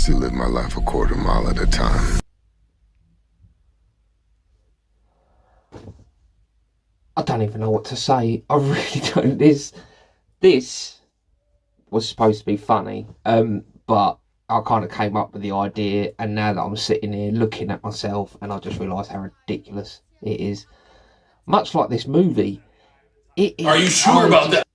still live my life a quarter mile at a time. I don't even know what to say. I really don't. This was supposed to be funny, but I kind of came up with the idea, and now that I'm sitting here looking at myself, and I just realised how ridiculous it is. Much like this movie. Are you sure about that?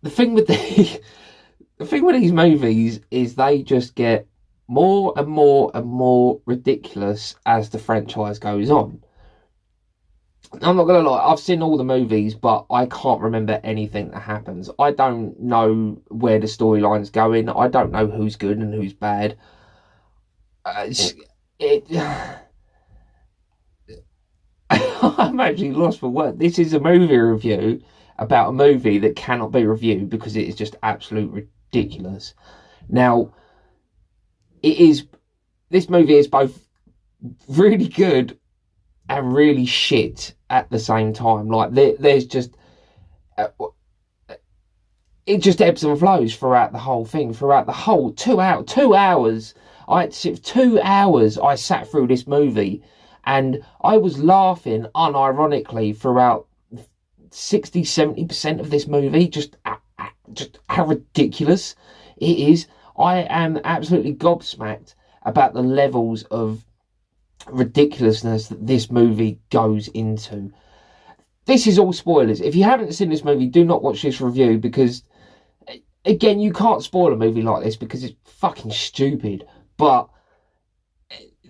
The thing with the thing with these movies is they just get more and more and more ridiculous as the franchise goes on. I'm not going to lie, I've seen all the movies, but I can't remember anything that happens. I don't know where the storyline's going. I don't know who's good and who's bad. I'm actually lost for words. This is a movie review about a movie that cannot be reviewed because it is just absolute ridiculous. Now, this movie is both really good and really shit at the same time. Like there's just it just ebbs and flows throughout the whole thing, throughout the whole 2 hours. I had to sit for 2 hours. I sat through this movie, and I was laughing unironically throughout 60-70% of this movie. Just how ridiculous it is. I am absolutely gobsmacked about the levels of ridiculousness that this movie goes into. This is all spoilers. If you haven't seen this movie, do not watch this review, because again, you can't spoil a movie like this because it's fucking stupid. But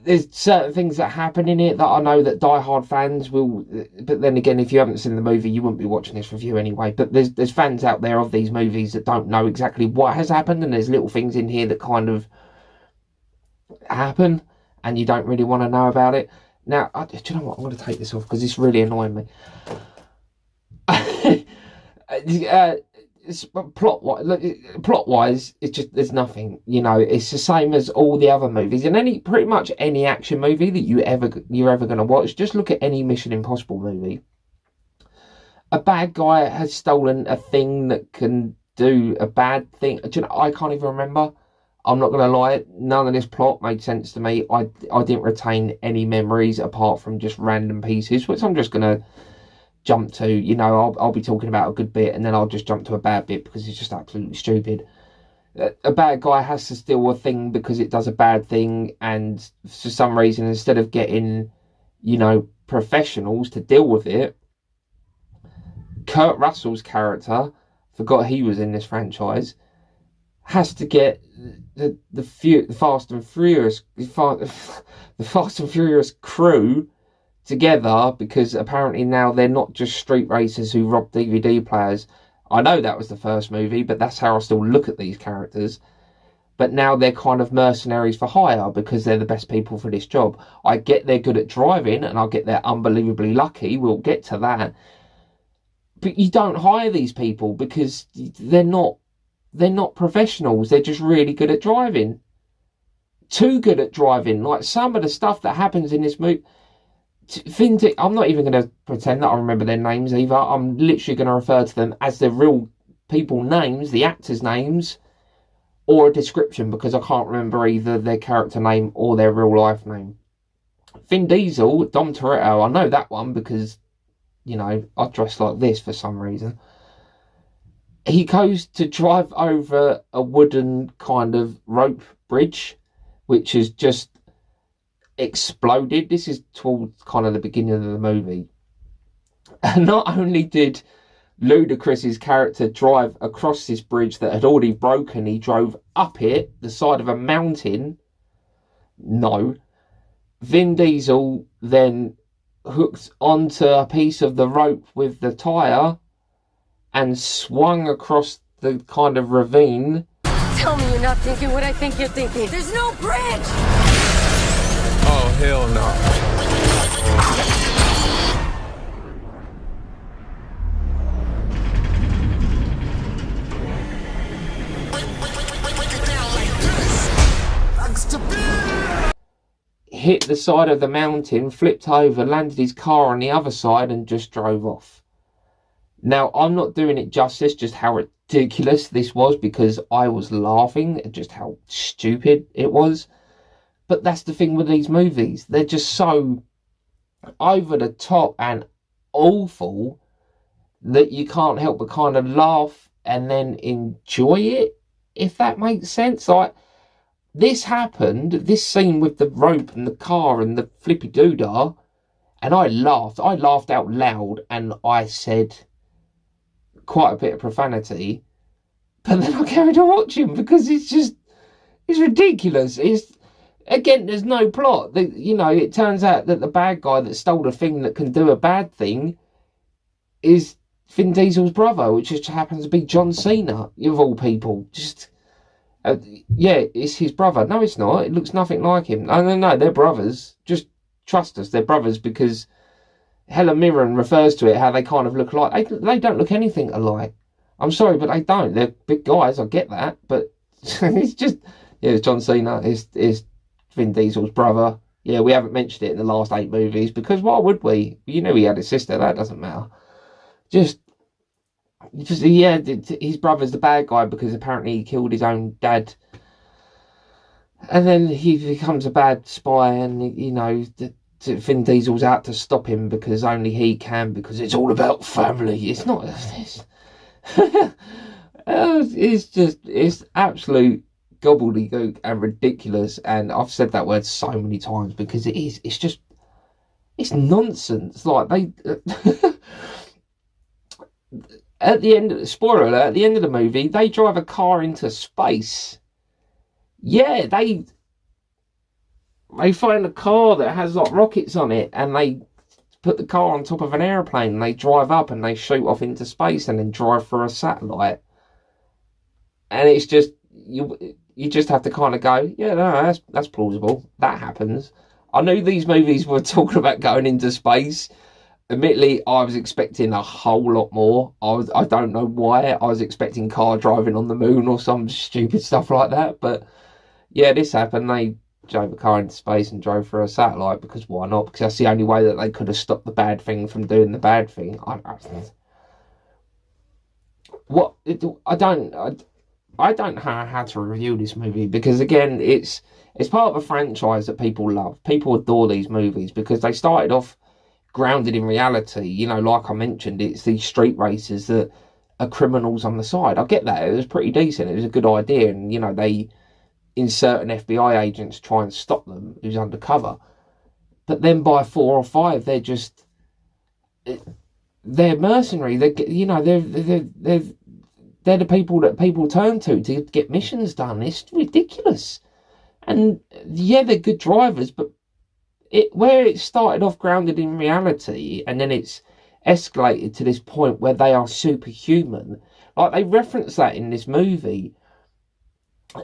there's certain things that happen in it that I know that diehard fans will. But then again, if you haven't seen the movie, you wouldn't be watching this review anyway. But there's fans out there of these movies that don't know exactly what has happened, and there's little things in here that kind of happen, and you don't really want to know about it. Now, do you know what? I'm going to take this off because it's really annoying me. Plot-wise, it's just, there's nothing. You know, it's the same as all the other movies, and pretty much any action movie that you're ever going to watch. Just look at any Mission Impossible movie. A bad guy has stolen a thing that can do a bad thing. Do you know, I can't even remember. I'm not going to lie, none of this plot made sense to me. I didn't retain any memories apart from just random pieces, which I'm just going to jump to. You know, I'll be talking about a good bit and then I'll just jump to a bad bit because it's just absolutely stupid. A bad guy has to steal a thing because it does a bad thing, and for some reason, instead of getting, you know, professionals to deal with it, Kurt Russell's character, forgot he was in this franchise, has to get the Fast and Furious crew together, because apparently now they're not just street racers who rob DVD players. I know that was the first movie, but that's how I still look at these characters. But now they're kind of mercenaries for hire because they're the best people for this job. I get they're good at driving, and I get they're unbelievably lucky. We'll get to that. But you don't hire these people because they're not professionals. They're just really good at driving. Too good at driving. Like some of the stuff that happens in this movie. I'm not even going to pretend that I remember their names either. I'm literally going to refer to them as their real people names, the actors' names, or a description, because I can't remember either their character name or their real life name. Vin Diesel, Dom Toretto, I know that one because, you know, I dress like this for some reason. He goes to drive over a wooden kind of rope bridge, which is just exploded. This is towards kind of the beginning of the movie. And not only did Ludacris's character drive across this bridge that had already broken, he drove up it, the side of a mountain. No. Vin Diesel then hooked onto a piece of the rope with the tyre and swung across the kind of ravine. Tell me you're not thinking what I think you're thinking. There's no bridge! Oh, hell no. Hit the side of the mountain, flipped over, landed his car on the other side and just drove off. Now, I'm not doing it justice just how ridiculous this was, because I was laughing at just how stupid it was. But that's the thing with these movies. They're just so over the top and awful that you can't help but kind of laugh and then enjoy it, if that makes sense. Like, this happened, this scene with the rope and the car and the flippy doodah, and I laughed out loud, and I said quite a bit of profanity, but then I carried on watching because it's ridiculous. Again, there's no plot. It turns out that the bad guy that stole the thing that can do a bad thing is Vin Diesel's brother, which just happens to be John Cena, of all people. It's his brother. No, it's not. It looks nothing like him. No, they're brothers. Just trust us, they're brothers, because Helen Mirren refers to it how they kind of look alike. They don't look anything alike. I'm sorry, but they don't. They're big guys, I get that, but it's just, it's John Cena, it's Vin Diesel's brother. Yeah, we haven't mentioned it in the last 8 movies, because why would we? You know he had a sister, that doesn't matter. Just his brother's the bad guy because apparently he killed his own dad. And then he becomes a bad spy, and, Vin Diesel's out to stop him because only he can, because it's all about family. It's not this. It's absolute gobbledygook and ridiculous, and I've said that word so many times because it's nonsense. Like, they at the end, spoiler alert, at the end of the movie, they drive a car into space. Yeah, they find a car that has like rockets on it, and they put the car on top of an airplane, and they drive up and they shoot off into space and then drive through a satellite. And it's just, you just have to kind of go, yeah, no, that's plausible. That happens. I knew these movies were talking about going into space. Admittedly, I was expecting a whole lot more. I don't know why. I was expecting car driving on the moon or some stupid stuff like that. But yeah, this happened. They drove a car into space and drove through a satellite, because why not? Because that's the only way that they could have stopped the bad thing from doing the bad thing. I don't know how to review this movie, because again, it's part of a franchise that people love. People adore these movies because they started off grounded in reality. Like I mentioned, it's these street racers that are criminals on the side. I get that. It was pretty decent. It was a good idea, and they insert an FBI agent to try and stop them who's undercover. But then by 4 or 5, they're mercenary. They're the people that people turn to get missions done. It's ridiculous. And yeah, they're good drivers, but where it started off grounded in reality, and then it's escalated to this point where they are superhuman. Like, they reference that in this movie.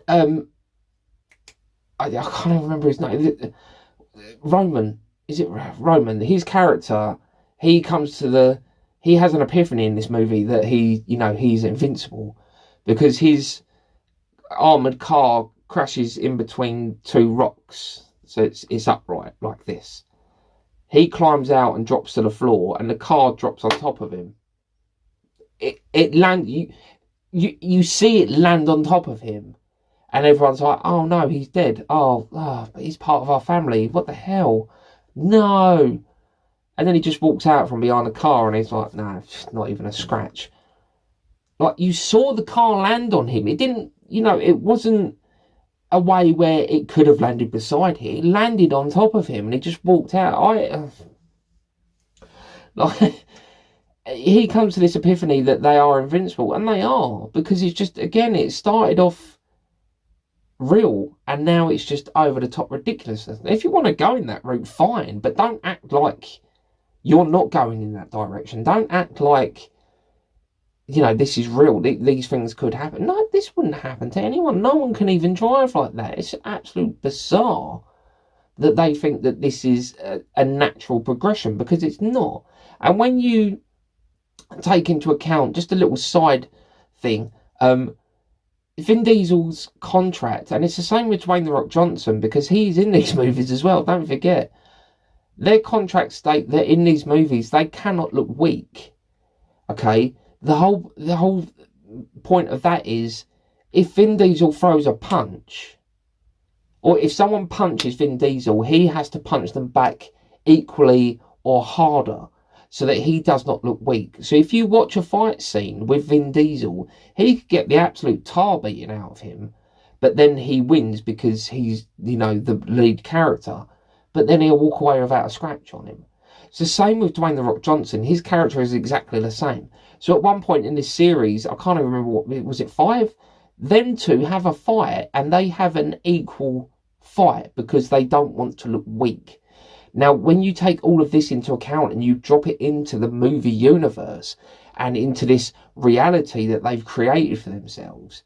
I can't even remember his name. Roman. Is it Roman? His character, he has an epiphany in this movie that he's invincible, because his armoured car crashes in between 2 rocks. So it's upright like this. He climbs out and drops to the floor, and the car drops on top of him. It land. You see it land on top of him, and everyone's like, "Oh no, he's dead. Oh, but he's part of our family. What the hell? No!" And then he just walks out from behind the car, and he's like, "Nah, not even a scratch." Like, you saw the car land on him. It didn't. It wasn't a way where it could have landed beside him. It landed on top of him, and he just walked out. He comes to this epiphany that they are invincible, and they are, because it's just, again, it started off real, and now it's just over the top ridiculousness. If you want to go in that route, fine, but don't act like you're not going in that direction. Don't act like, this is real. These things could happen. No, this wouldn't happen to anyone. No one can even drive like that. It's absolutely bizarre that they think that this is a natural progression, because it's not. And when you take into account, just a little side thing, Vin Diesel's contract, and it's the same with Dwayne "The Rock" Johnson, because he's in these movies as well, don't forget. Their contracts state that in these movies they cannot look weak. Okay, the whole point of that is, if Vin Diesel throws a punch, or if someone punches Vin Diesel, he has to punch them back equally or harder, so that he does not look weak. So if you watch a fight scene with Vin Diesel, he could get the absolute tar beaten out of him, but then he wins because he's, you know, the lead character, but then he'll walk away without a scratch on him. It's the same with Dwayne "The Rock" Johnson. His character is exactly the same. So at one point in this series, I can't even remember, what was it, 5? Them two have a fight, and they have an equal fight because they don't want to look weak. Now, when you take all of this into account and you drop it into the movie universe and into this reality that they've created for themselves,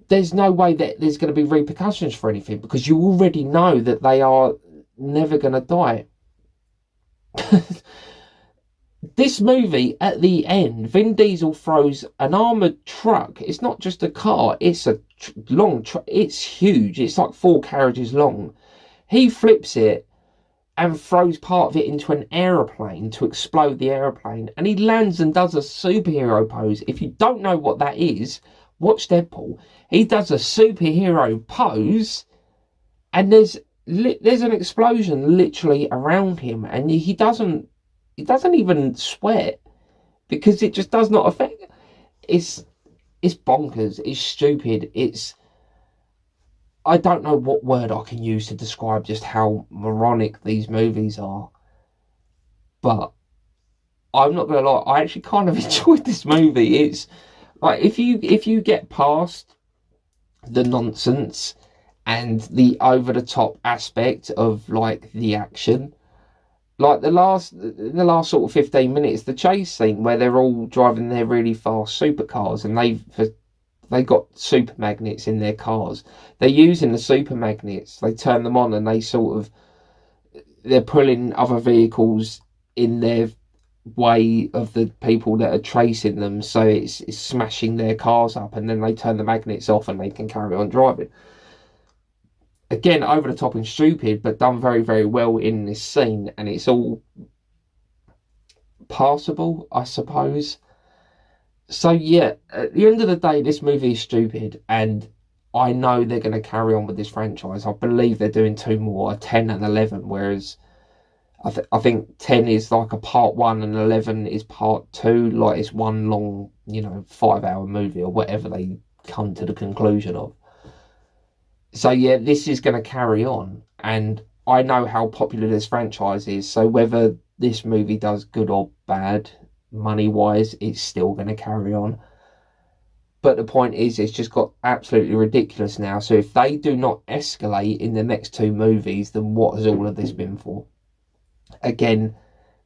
there's no way that there's going to be repercussions for anything, because you already know that they are never going to die. This movie, at the end, Vin Diesel throws an armoured truck. It's not just a car, it's a long truck. It's huge. It's like 4 carriages long. He flips it and throws part of it into an aeroplane to explode the aeroplane. And he lands and does a superhero pose. If you don't know what that is, watch Deadpool. He does a superhero pose, and there's an explosion literally around him, and he doesn't even sweat, because it just does not affect. It's bonkers. It's stupid. I don't know what word I can use to describe just how moronic these movies are. But I'm not gonna lie, I actually kind of enjoyed this movie. It's like, if you get past the nonsense and the over the top aspect of like the action, like the last sort of 15 minutes, the chase scene where they're all driving their really fast supercars, and they got super magnets in their cars. They're using the super magnets. They turn them on, and they're pulling other vehicles in their way of the people that are chasing them, so it's smashing their cars up, and then they turn the magnets off and they can carry on driving. Again, over the top and stupid, but done very, very well in this scene, and it's all passable, I suppose. So yeah, at the end of the day, this movie is stupid, and I know they're going to carry on with this franchise. I believe they're doing 2 more, 10 and 11, whereas I think 10 is like a part 1 and 11 is part 2, like it's one long, 5-hour movie or whatever they come to the conclusion of. So yeah, this is going to carry on, and I know how popular this franchise is, so whether this movie does good or bad, money-wise, it's still going to carry on. But the point is, it's just got absolutely ridiculous now, so if they do not escalate in the next 2 movies, then what has all of this been for? Again,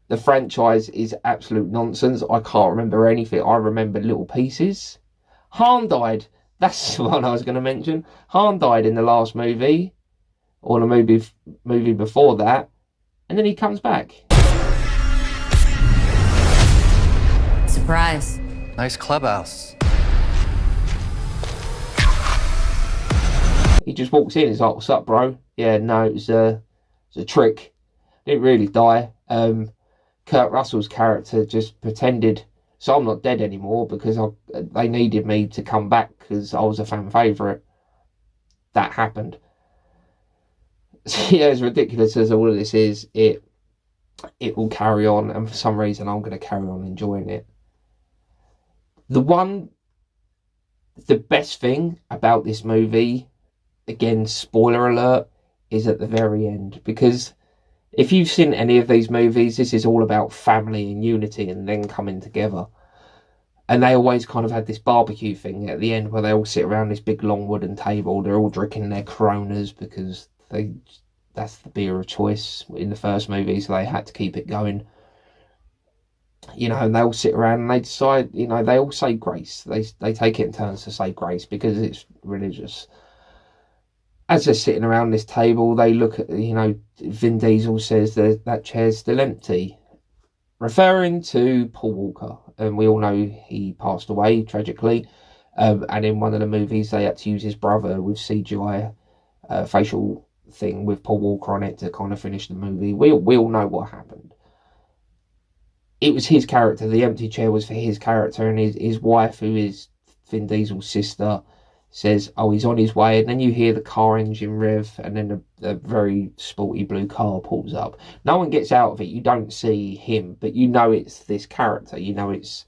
the franchise is absolute nonsense. I can't remember anything. I remember little pieces. Han died. That's the one I was going to mention. Han died in the last movie, or the movie before that, and then he comes back. Surprise. Nice clubhouse. He just walks in. He's like, "What's up, bro?" Yeah, no, it was a trick. Didn't really die. Kurt Russell's character just pretended. So I'm not dead anymore because they needed me to come back because I was a fan favourite. That happened. So yeah, as ridiculous as all of this is, it will carry on, and for some reason I'm going to carry on enjoying it. The best thing about this movie, again, spoiler alert, is at the very end, because if you've seen any of these movies, this is all about family and unity and then coming together. And they always kind of had this barbecue thing at the end where they all sit around this big long wooden table. They're all drinking their Coronas because that's the beer of choice in the first movie, so they had to keep it going. And they all sit around and they decide, they all say grace. They take it in turns to say grace because it's religious. As they're sitting around this table, they look at, Vin Diesel says that chair's still empty, referring to Paul Walker. And we all know he passed away tragically. And in one of the movies, they had to use his brother with CGI facial thing with Paul Walker on it to kind of finish the movie. We all know what happened. it was his character. The empty chair was for his character, and his wife, who is Vin Diesel's sister, says, oh, he's on his way. And then you hear the car engine rev, and then a very sporty blue car pulls up. No one gets out of it. You don't see him, but you know it's this character. You know it's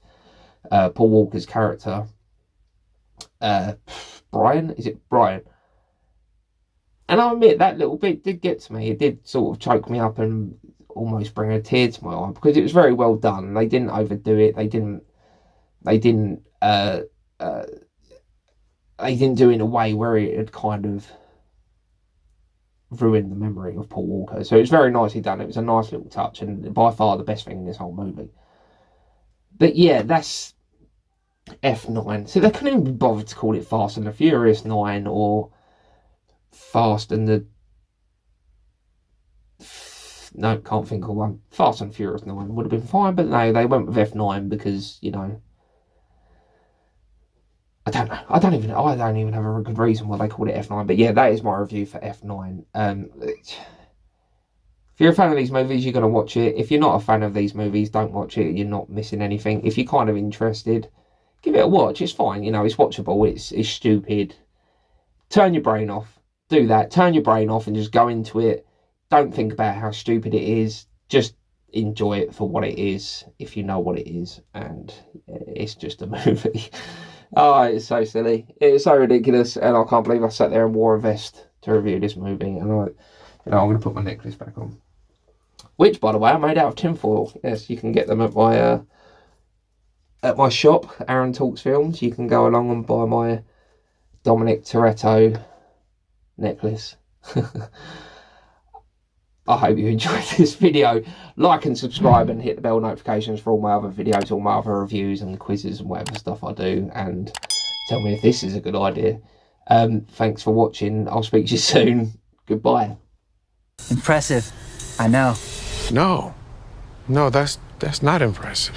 Paul Walker's character. Brian? Is it Brian? And I admit, that little bit did get to me. It did sort of choke me up and almost bring a tear to my eye, because it was very well done. They didn't overdo it. They didn't do it in a way where it had kind of ruined the memory of Paul Walker. So it was very nicely done. It was a nice little touch, and by far the best thing in this whole movie. But yeah, that's F9. So they couldn't even be bothered to call it Fast and the Furious 9 or Fast and the... No, can't think of one. Fast and Furious 9 would have been fine, but no, they went with F9 because, you know, I don't know. I don't even have a good reason why they called it F9. But yeah, that is my review for F9. If you're a fan of these movies, you're going to watch it. If you're not a fan of these movies, don't watch it. You're not missing anything. If you're kind of interested, give it a watch. It's fine. You know, it's watchable. It's stupid. Turn your brain off. Do that. Turn your brain off and just go into it. Don't think about how stupid it is. Just enjoy it for what it is, if you know what it is. And it's just a movie. Oh, it's so silly. It's so ridiculous. And I can't believe I sat there and wore a vest to review this movie. And I'm going to put my necklace back on. Which, by the way, I made out of tinfoil. Yes, you can get them at my shop, Aaron Talks Films. You can go along and buy my Dominic Toretto necklace. I hope you enjoyed this video. Like and subscribe and hit the bell notifications for all my other videos, all my other reviews and quizzes and whatever stuff I do. And tell me if this is a good idea. Thanks for watching. I'll speak to you soon. Goodbye. Impressive. I know. No, that's not impressive.